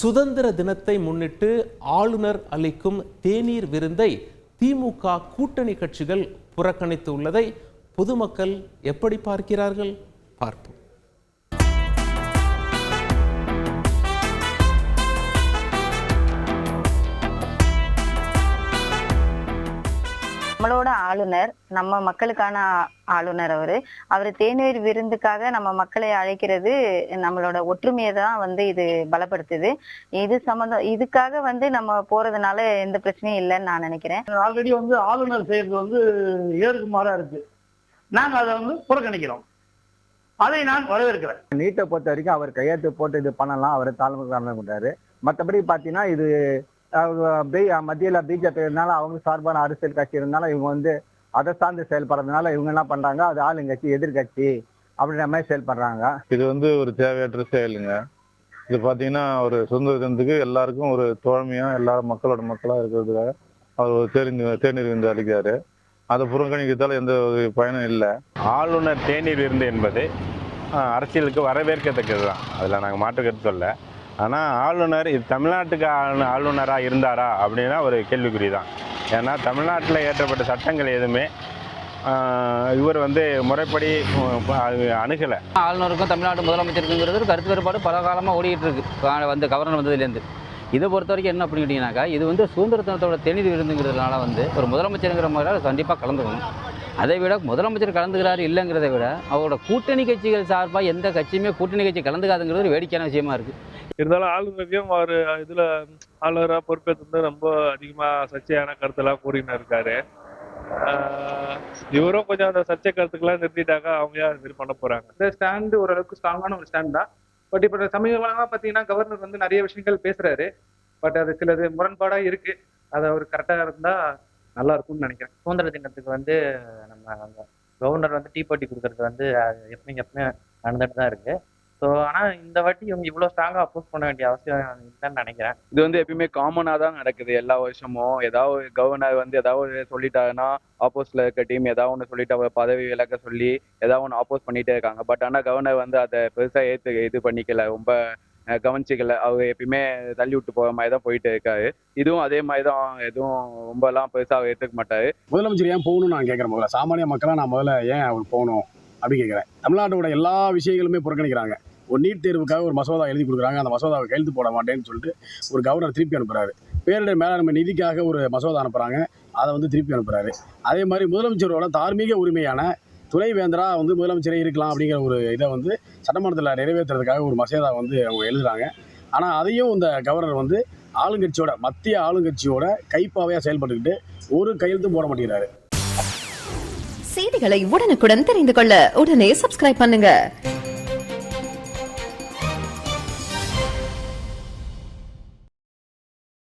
சுதந்திர தினத்தை முன்னிட்டு ஆளுநர் அளிக்கும் தேநீர் விருந்தை திமுக கூட்டணி கட்சிகள் புறக்கணித்து உள்ளதை பொதுமக்கள் எப்படி பார்க்கிறார்கள் பார்ப்போம். நம்மளோட ஆளுநர், நம்ம மக்களுக்கான ஆளுநர் அவர் தேநீர் விருந்துக்காக நம்ம மக்களை அழைக்கிறது நம்மளோட ஒற்றுமையை தான் இது பலப்படுத்துது. இதுக்காக நம்ம போறதுனால எந்த பிரச்சனையும் இல்லைன்னு நான் நினைக்கிறேன். ஆல்ரெடி ஆளுநர் செய்யறது ஏறுமாறா இருக்கு. நாங்க அதை புறக்கணிக்கிறோம். அதை நான் வரவேற்கிறேன். நீட்டை பொறுத்த வரைக்கும் அவர் கையெழுத்து போட்டு இது பண்ணலாம், அவர் தாழ்மை காரணம் கொண்டாரு. மற்றபடி பார்த்தீங்கன்னா இது மத்தியில் பிஜேபி இருந்தாலும் அவங்க சார்பான அரசியல் கட்சி இருந்தாலும் இவங்க அதை சார்ந்து செயல்படுறதுனால இவங்க என்ன பண்றாங்க, அது ஆளுங்கட்சி எதிர்கட்சி அப்படின்ற மாதிரி செயல்படுறாங்க. இது ஒரு தேவையற்ற செயலுங்க. இது பார்த்தீங்கன்னா ஒரு சுதந்திர தினத்துக்கு எல்லாருக்கும் ஒரு தோழமையா எல்லாரும் மக்களோட மக்களா இருக்கிறதுக்காக அவர் ஒரு தேநீர் விருந்து அளிக்கிறாரு. அதை புறக்கணிக்கிறதால எந்த ஒரு பயனும் இல்லை. ஆளுநர் தேநீர் விருந்து என்பது அரசியலுக்கு வரவேற்கத்தக்கது தான், அதில் நாங்கள் மாற்று கருத்து சொல்ல. ஆனால் ஆளுநர் இது தமிழ்நாட்டுக்கு ஆளுநராக இருந்தாரா அப்படின்னா ஒரு கேள்விக்குறி தான். ஏன்னா தமிழ்நாட்டில் ஏற்றப்பட்ட சட்டங்கள் எதுவுமே இவர் முறைப்படி அணுகலை. ஆளுநருக்கும் தமிழ்நாட்டு முதலமைச்சருக்குங்கிறது ஒரு கருத்து வேறுபாடு பல காலமாக ஓடிக்கிட்டு இருக்கு. கவர்னர் வந்ததுலேருந்து இதை பொறுத்த வரைக்கும் என்ன அப்படின்னு கேட்டிங்கனாக்கா, இது சுதந்திர தினத்தோட தேநீர் விருந்துங்கிறதுனால ஒரு முதலமைச்சருங்கிற மாதிரி கண்டிப்பாக கலந்துக்கணும். அதை விட முதலமைச்சர் கலந்துக்கிறாரு இல்லைங்கிறத விட அவரோட கூட்டணி கட்சிகள் சார்பாக எந்த கட்சியுமே கூட்டணி கட்சி கலந்துக்காதுங்கிறது ஒரு வேடிக்கையான விஷயமா இருக்குது. இருந்தாலும் ஆளுநரையும் அவர் இதில் ஆளுநராக பொறுப்பேற்று ரொம்ப அதிகமாக சர்ச்சையான கருத்தெல்லாம் கூறின்னு இருக்காரு. இவரும் கொஞ்சம் அந்த சர்ச்சை கருத்துக்கெல்லாம் நிறுத்திட்டாங்க. அவங்க அது மாதிரி பண்ண போறாங்க. இந்த ஸ்டாண்டு ஓரளவுக்கு ஸ்ட்ராங்கான ஒரு ஸ்டாண்ட் தான். பட் இப்போ சமீபமாக பார்த்தீங்கன்னா கவர்னர் நிறைய விஷயங்கள் பேசுறாரு. பட் அது சிலது முரண்பாடாக இருக்கு. அது அவர் கரெக்டாக இருந்தா நல்லா இருக்கும்னு நினைக்கிறேன். சுதந்திர தினத்துக்கு நம்ம கவர்னர் டீ பார்ட்டி கொடுக்கறது எப்பவுமே நடந்துட்டு தான் இருக்கு. ஸோ ஆனால் இந்த வாட்டி இவங்க இவ்வளோ ஸ்ட்ராங்காக அப்போஸ் பண்ண வேண்டிய அவசியம் இல்லைன்னு நினைக்கிறேன். இது எப்பயுமே காமனாக தான் நடக்குது. எல்லா வருஷமும் ஏதாவது கவர்னர் ஏதாவது சொல்லிட்டாங்கன்னா ஆப்போசிட்ல இருக்க டீம் ஏதாவது ஒன்று சொல்லிட்டு பதவி விலக்க சொல்லி ஏதாவது ஒன்று ஆப்போஸ் பண்ணிட்டே இருக்காங்க. பட் ஆனால் கவர்னர் அதை பெருசாக இது பண்ணிக்கல, ரொம்ப கவனிச்சிக்கல. அவர் எப்பயுமே தள்ளி விட்டு போகிற மாதிரி தான் போயிட்டு இருக்காரு. இதுவும் அதே மாதிரி தான், எதுவும் ரொம்பலாம் பெருசாக ஏற்றுக்க மாட்டாரு. முதலமைச்சர் ஏன் போகணும்னு நான் கேட்குறேன். முதல்ல சாமானிய மக்களாக நான் முதல்ல ஏன் அவர் போகணும் அப்படின்னு கேட்குறேன். தமிழ்நாட்டோட எல்லா விஷயங்களுமே புறக்கணிக்கிறாங்க. ஒரு நீட் தேர்வுக்காக ஒரு மசோதா எழுதி கொடுக்குறாங்க. அந்த மசோதாவை கையெழுத்து போட மாட்டேன்னு சொல்லிட்டு ஒரு கவர்னர் திருப்பி அனுப்புறாரு. பேரிடர் மேலாண்மை நிதிக்காக ஒரு மசோதா அனுப்புறாங்க, அதை திருப்பி அனுப்புறாரு. அதே மாதிரி முதலமைச்சரோட தார்மீக உரிமையான துணைவேந்தரா முதலமைச்சரே இருக்கலாம் அப்படிங்கிற ஒரு இதை சட்டமன்றத்தில் நிறைவேற்றுறதுக்காக ஒரு மசோதா அவங்க எழுதுறாங்க. ஆனால் அதையும் இந்த கவர்னர் ஆளுங்கட்சியோட மத்திய ஆளுங்கட்சியோட கைப்பாவையாக செயல்பட்டுக்கிட்டு ஒரு கையெழுத்து போட மாட்டேங்கிறாரு. செய்திகளை உடனுக்குடன் தெரிந்து கொள்ள உடனே சப்ஸ்கிரைப் பண்ணுங்க.